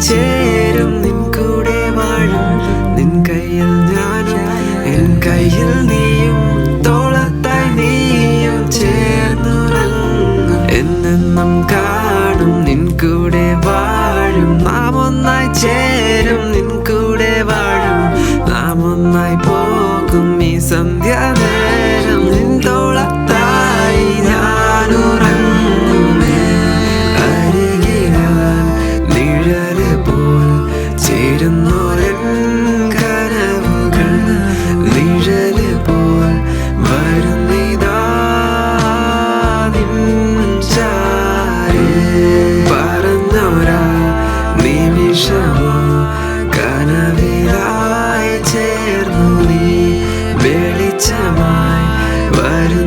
ചേരും നിൻ കൂടെ വാഴും നിൻ കയ്യിൽ ഞാനും എൻ കയ്യിൽ നീയും തോളത്തായി നീയും ചേർന്നുറങ്ങും എന്നെന്നും കാണും നിൻ കൂടെ വാഴും നാം ഒന്നായി ചേരും നിൻ കൂടെ വാഴും നാം ഒന്നായി പോകും ഈ സന്ധ്യാനേരം നിൻ തോളത്തായി ഞാനുറങ്ങുമേ അരികിലാൻ നിഴല് പോൽ ചേരുന്നോരൻ കനവുകൾ നിഴല് പോൽ വരുന്നിതാ നിൻ ചാരേ പറഞ്ഞോരാ നിമിഷമോ കനവിലായി ചേർന്നു നീ വെളിച്ചമായി വരും